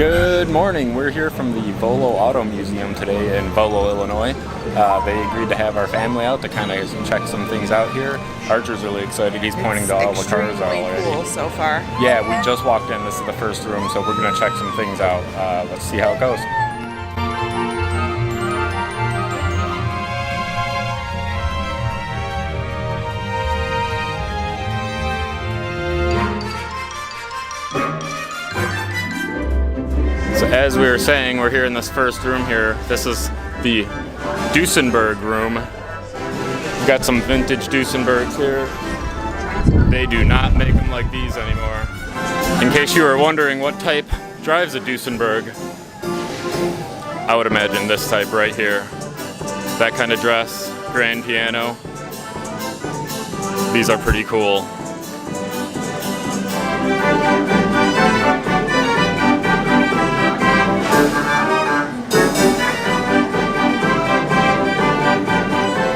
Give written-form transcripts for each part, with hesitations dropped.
Good morning. We're here from the Volo Auto Museum today in Volo, Illinois. They agreed to have our family out to kind of check some things out here. Archer's really excited. He's pointing to all the cars already. Cool so far. Yeah, we just walked in. This is the first room, so we're going to check some things out. Let's see how it goes. So as we were saying, we're here in this first room here. This is the Duesenberg room. We've got some vintage Duesenbergs here. They do not make them like these anymore. In case you were wondering what type drives a Duesenberg, I would imagine this type right here. That kind of dress, grand piano. These are pretty cool.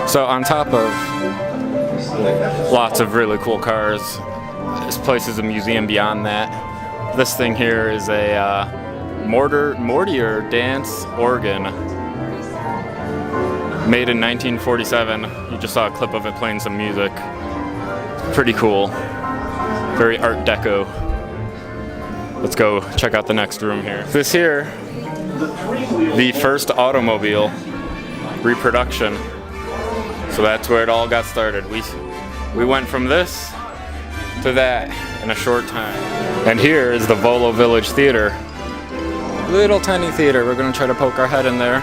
So on top of lots of really cool cars, this place is a museum beyond that. This thing here is a Mortier dance organ made in 1947. You just saw a clip of it playing some music. Pretty cool. Very Art Deco. Let's go check out the next room here. This here, the first automobile reproduction. So that's where it all got started. We went from this to that in a short time. And here is the Volo Village Theater. Little tiny theater. We're gonna try to poke our head in there.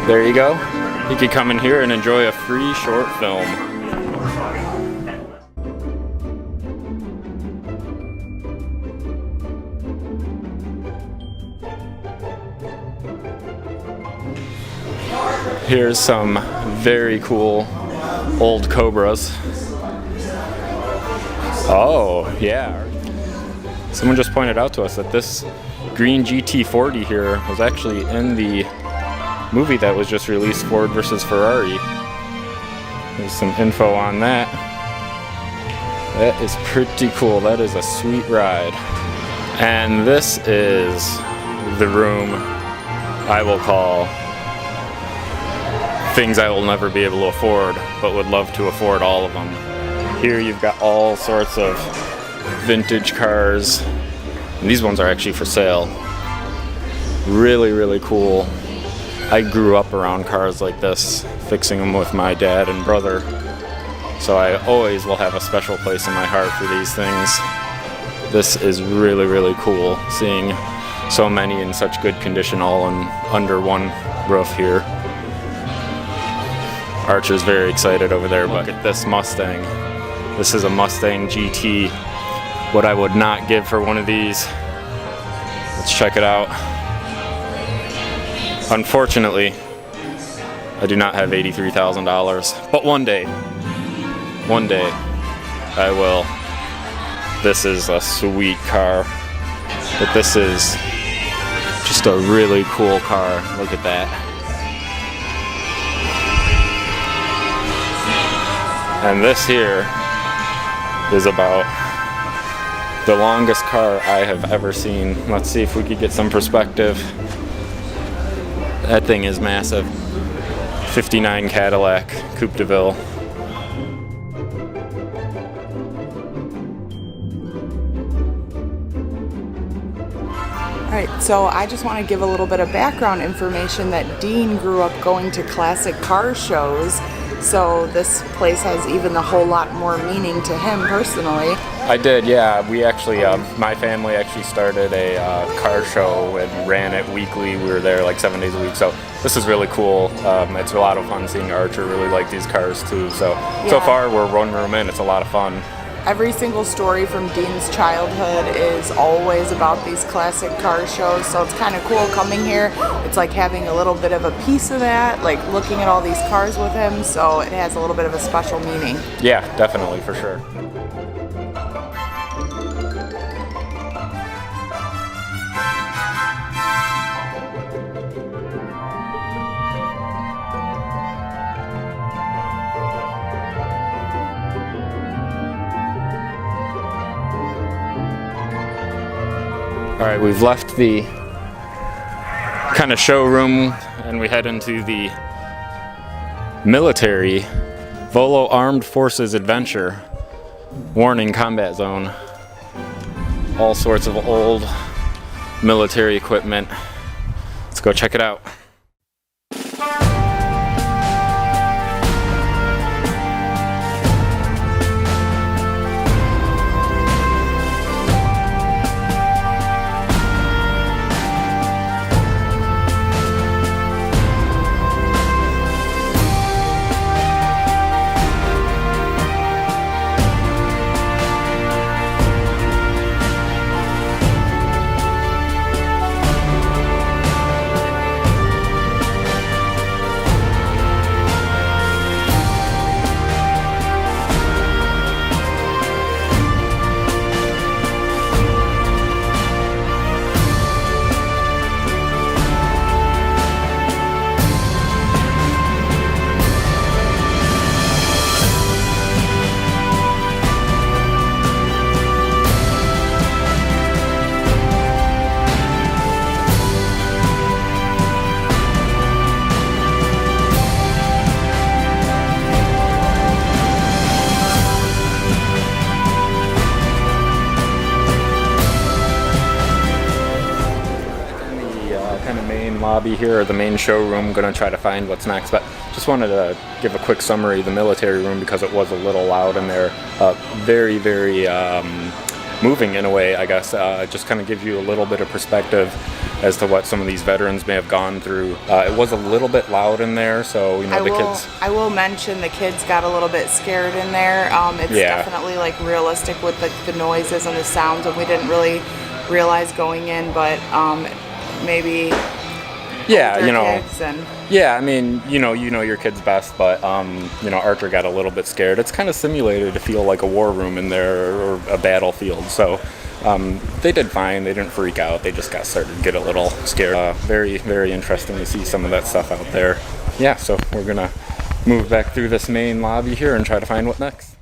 There you go. You can come in here and enjoy a free short film. Here's some very cool old Cobras. Oh, yeah. Someone just pointed out to us that this green GT40 here was actually in the movie that was just released, Ford versus Ferrari. There's some info on that. That is pretty cool. That is a sweet ride. And this is the room I will call things I will never be able to afford, but would love to afford all of them. Here you've got all sorts of vintage cars. And these ones are actually for sale. Really, really cool. I grew up around cars like this, fixing them with my dad and brother. So I always will have a special place in my heart for these things. This is really, really cool, seeing so many in such good condition all under one roof here. Archer's very excited over there. Look at this Mustang. This is a Mustang GT. What I would not give for one of these. Let's check it out. Unfortunately, I do not have $83,000, but one day I will. This is a sweet car, but this is just a really cool car. Look at that. And this here is about the longest car I have ever seen. Let's see if we could get some perspective. That thing is massive. 59 Cadillac Coupe de Ville. Alright, so I just want to give a little bit of background information that Dean grew up going to classic car shows. So this place has even a whole lot more meaning to him personally. I did, yeah. We actually, my family actually started a car show and ran it weekly. We were there like 7 days a week. So this is really cool. It's a lot of fun seeing Archer really like these cars too. So far we're one room in. It's a lot of fun. Every single story from Dean's childhood is always about these classic car shows, so it's kind of cool coming here. It's like having a little bit of a piece of that, like looking at all these cars with him, so it has a little bit of a special meaning. Yeah, definitely, for sure. All right, we've left the kind of showroom and we head into the military Volo Armed Forces Adventure. Warning, combat zone. All sorts of old military equipment. Let's go check it out. Lobby here, or the main showroom. Gonna try to find what's next, but just wanted to give a quick summary of the military room because it was a little loud in there. Very moving in a way, I guess. Just kind of gives you a little bit of perspective as to what some of these veterans may have gone through. It was a little bit loud in there, so you know kids. I will mention the kids got a little bit scared in there. It's definitely like realistic with the noises and the sounds, and we didn't really realize going in, but maybe. Yeah, you know. I mean, you know your kids best, but you know, Archer got a little bit scared. It's kind of simulated to feel like a war room in there or a battlefield. So they did fine. They didn't freak out. They just got started to get a little scared. Very interesting to see some of that stuff out there. Yeah, so we're gonna move back through this main lobby here and try to find what next.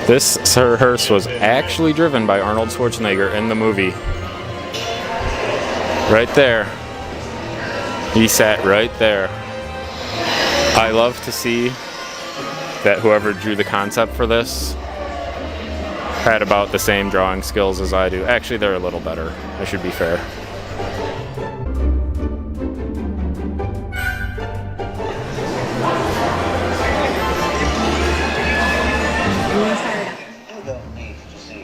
This hearse was actually driven by Arnold Schwarzenegger in the movie. Right there. He sat right there. I love to see that whoever drew the concept for this had about the same drawing skills as I do. Actually, they're a little better. I should be fair.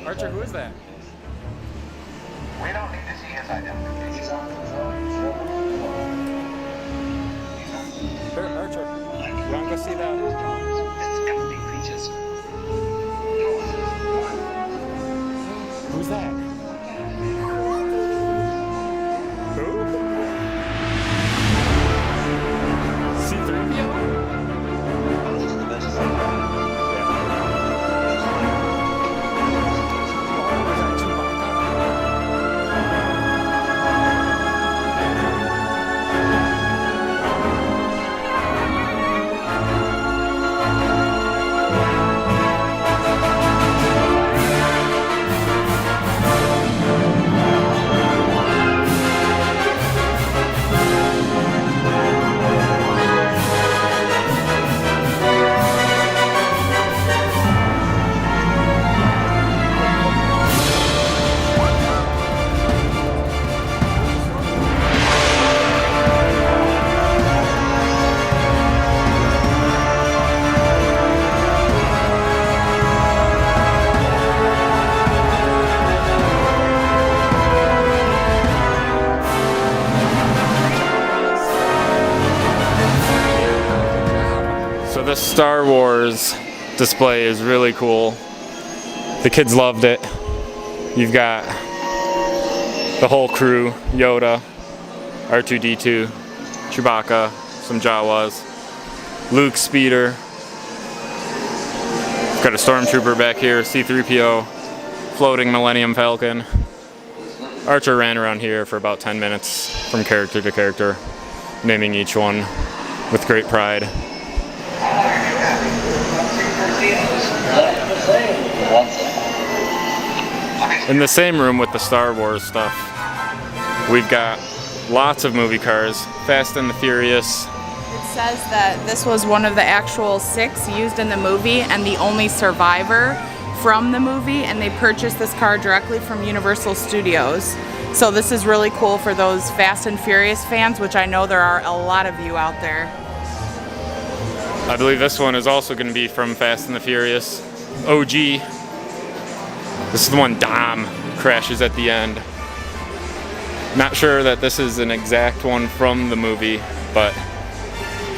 Archer, who is that? We don't need to see his identification. Archer, you want to go see that? It's got big creatures. Who's that? Who? C-3PO? This Star Wars display is really cool. The kids loved it. You've got the whole crew, Yoda, R2-D2, Chewbacca, some Jawas, Luke Speeder. Got a Stormtrooper back here, C-3PO, floating Millennium Falcon. Archer ran around here for about 10 minutes from character to character, naming each one with great pride. In the same room with the Star Wars stuff, we've got lots of movie cars, Fast and the Furious. It says that this was one of the actual 6 used in the movie and the only survivor from the movie, and they purchased this car directly from Universal Studios. So this is really cool for those Fast and Furious fans, which I know there are a lot of you out there. I believe this one is also going to be from Fast and the Furious OG. This is the one Dom crashes at the end. Not sure that this is an exact one from the movie, but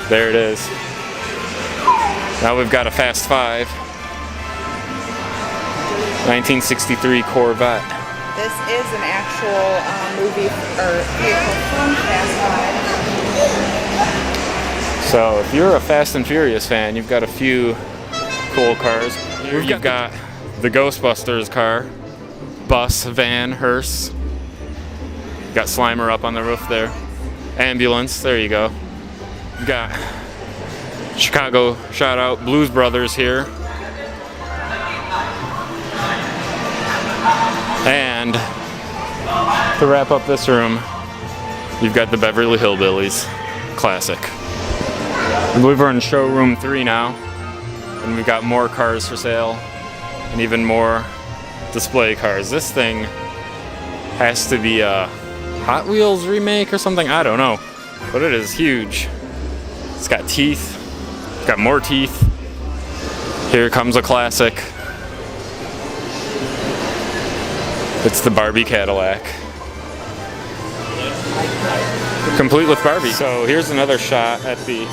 there it is. Now we've got a Fast 5. 1963 Corvette. This is an actual movie or vehicle from Fast 5. So if you're a Fast and Furious fan, you've got a few cool cars. Here you've got the Ghostbusters car, bus, van, hearse. You've got Slimer up on the roof there. Ambulance, there you go. You've got Chicago shout out Blues Brothers here. And to wrap up this room, you've got the Beverly Hillbillies, classic. I believe we're in showroom 3 now, and we've got more cars for sale, and even more display cars. This thing has to be a Hot Wheels remake or something, I don't know, but it is huge. It's got teeth, it's got more teeth. Here comes a classic. It's the Barbie Cadillac. Complete with Barbie. So here's another shot at the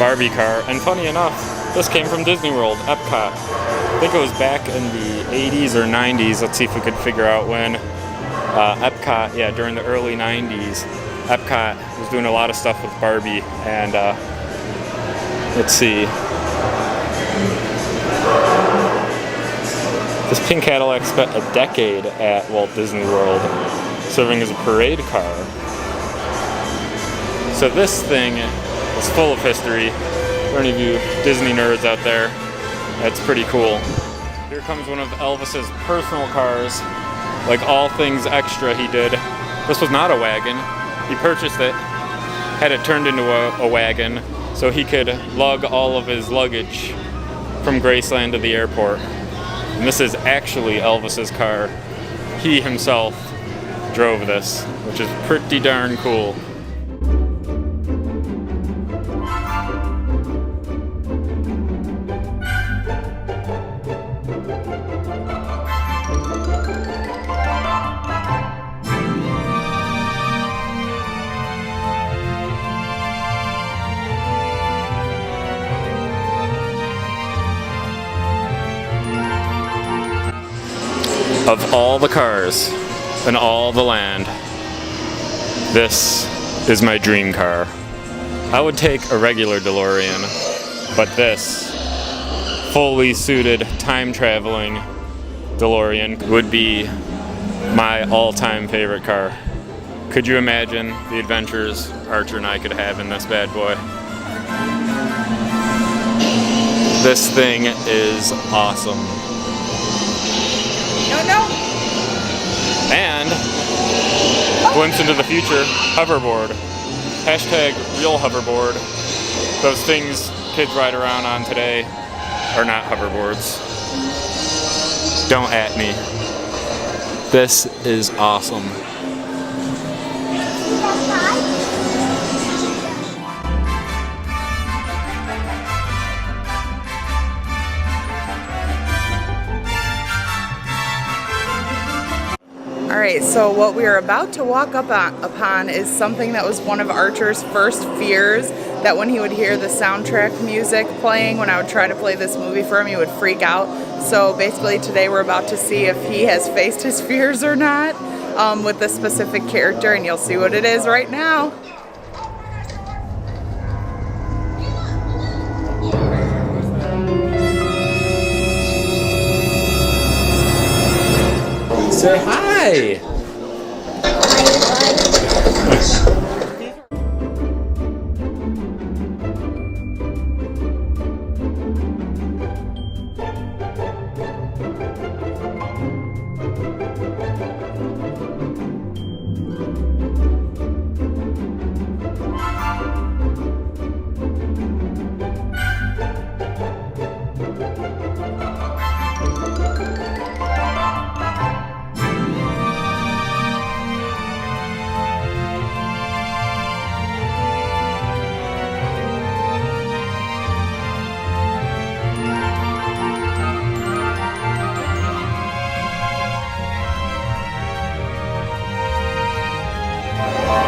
Barbie car. And funny enough, this came from Disney World, Epcot. I think it was back in the 80s or 90s. Let's see if we could figure out when. Epcot, yeah, during the early 90s. Epcot was doing a lot of stuff with Barbie. And let's see. This pink Cadillac spent a decade at Walt Disney World, serving as a parade car. So this thing is full of history. For any of you Disney nerds out there, that's pretty cool. Here comes one of Elvis's personal cars. Like all things extra he did. This was not a wagon. He purchased it, had it turned into a wagon, so he could lug all of his luggage from Graceland to the airport. And this is actually Elvis's car. He himself drove this, which is pretty darn cool. Of all the cars in all the land, this is my dream car. I would take a regular DeLorean, but this fully suited time-traveling DeLorean would be my all-time favorite car. Could you imagine the adventures Archer and I could have in this bad boy? This thing is awesome. No. And glimpse into the future, hoverboard. Hashtag real hoverboard. Those things kids ride around on today are not hoverboards. Don't at me. This is awesome. All Alright, so what we are about to walk up upon is something that was one of Archer's first fears, that when he would hear the soundtrack music playing, when I would try to play this movie for him, he would freak out. So basically today we're about to see if he has faced his fears or not with this specific character, and you'll see what it is right now. Say hi!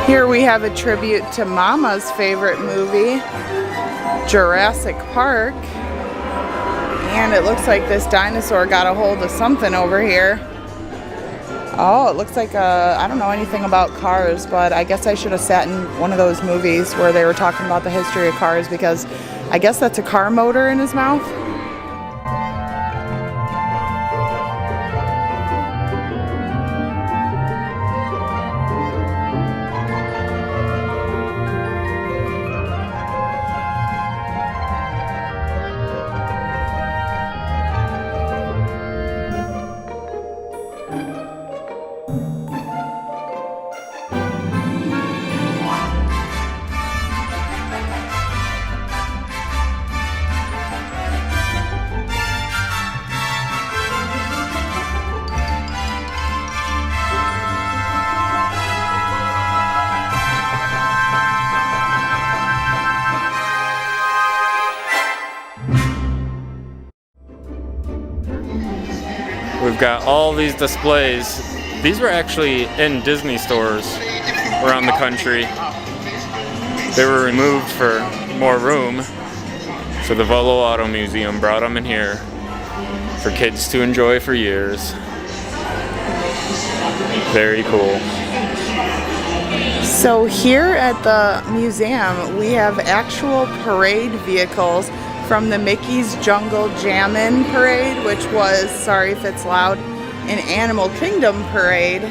Here we have a tribute to Mama's favorite movie, Jurassic Park. And it looks like this dinosaur got a hold of something over here. Oh, it looks like I don't know anything about cars, but I guess I should have sat in one of those movies where they were talking about the history of cars, because I guess that's a car motor in his mouth. We've got all these displays. These were actually in Disney stores around the country. They were removed for more room, so the Volo Auto Museum brought them in here for kids to enjoy for years. Very cool. So here at the museum, we have actual parade vehicles from the Mickey's Jungle Jammin' Parade, which was, sorry if it's loud, an Animal Kingdom parade.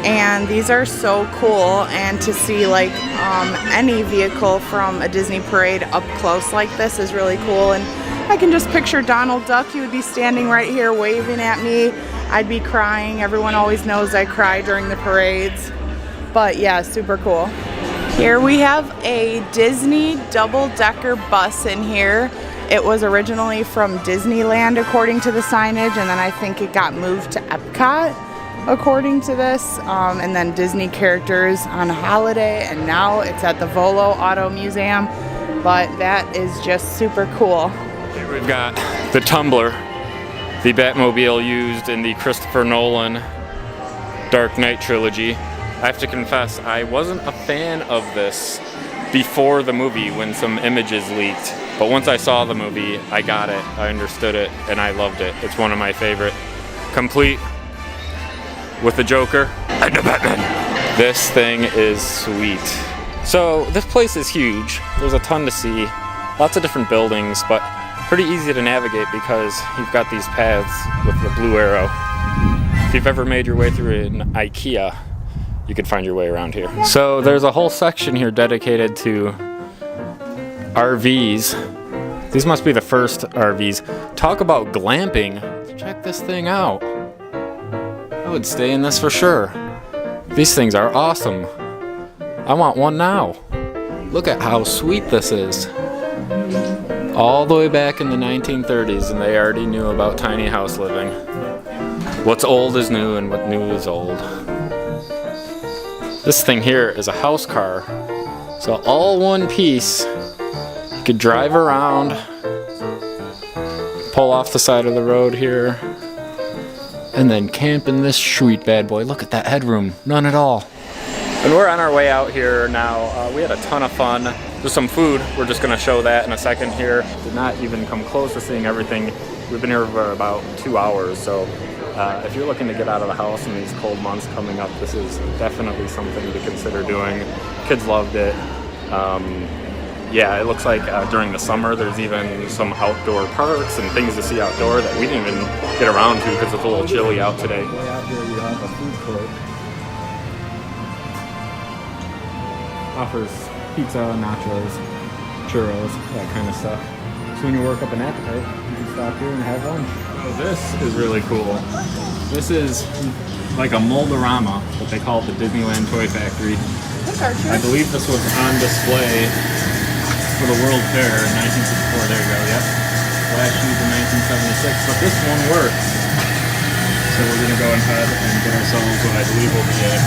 And these are so cool, and to see like any vehicle from a Disney parade up close like this is really cool. And I can just picture Donald Duck. He would be standing right here waving at me. I'd be crying. Everyone always knows I cry during the parades. But yeah, super cool. Here we have a Disney double-decker bus in here. It was originally from Disneyland according to the signage, and then I think it got moved to Epcot according to this, and then Disney characters on holiday, and now it's at the Volo Auto Museum. But that is just super cool. Here we've got the Tumbler, the Batmobile used in the Christopher Nolan Dark Knight trilogy. I have to confess, I wasn't a fan of this before the movie when some images leaked. But once I saw the movie, I got it, I understood it, and I loved it. It's one of my favorite. Complete with the Joker and the Batman. This thing is sweet. So this place is huge. There's a ton to see. Lots of different buildings, but pretty easy to navigate because you've got these paths with the blue arrow. If you've ever made your way through an IKEA, you could find your way around here. So there's a whole section here dedicated to RVs. These must be the first RVs. Talk about glamping. Check this thing out. I would stay in this for sure. These things are awesome. I want one now. Look at how sweet this is. All the way back in the 1930s, and they already knew about tiny house living. What's old is new and what new is old. This thing here is a house car. So all one piece. You could drive around, pull off the side of the road here, and then camp in this sweet bad boy. Look at that headroom, none at all. And we're on our way out here now. We had a ton of fun. There's some food, we're just gonna show that in a second here. Did not even come close to seeing everything. We've been here for about 2 hours, so if you're looking to get out of the house in these cold months coming up, this is definitely something to consider doing. Kids loved it. Yeah, it looks like during the summer there's even some outdoor parks and things to see outdoor that we didn't even get around to because it's a little chilly out today. Way out here you have a food court. Offers pizza, nachos, churros, that kind of stuff. So when you work up an appetite, you can stop here and have lunch. Oh, this is really cool. This is like a mold-orama, what they call it, the Disneyland Toy Factory. I believe this was on display for the World Fair in 1964. There you go, yep. Last used in 1976, but this one works. So we're gonna go ahead and get ourselves what I believe will be a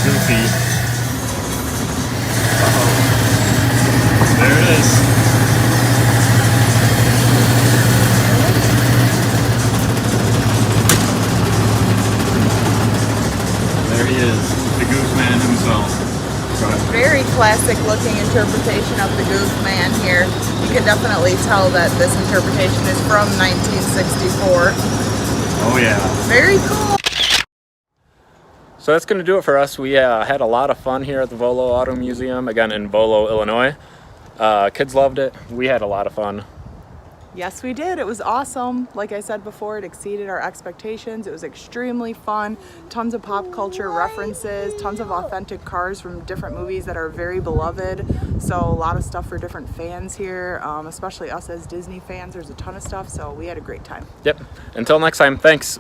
Goofy. Uh-oh. There it is. There he is, the Goof Man himself. Very classic looking interpretation of the Goof Man here. You can definitely tell that this interpretation is from 1964. Oh yeah. Very cool. So that's going to do it for us. We had a lot of fun here at the Volo Auto Museum, again in Volo, Illinois. Kids loved it. We had a lot of fun. Yes, we did. It was awesome. Like I said before, it exceeded our expectations. It was extremely fun. Tons of pop culture references, tons of authentic cars from different movies that are very beloved. So a lot of stuff for different fans here, especially us as Disney fans. There's a ton of stuff, so we had a great time. Yep. Until next time, thanks.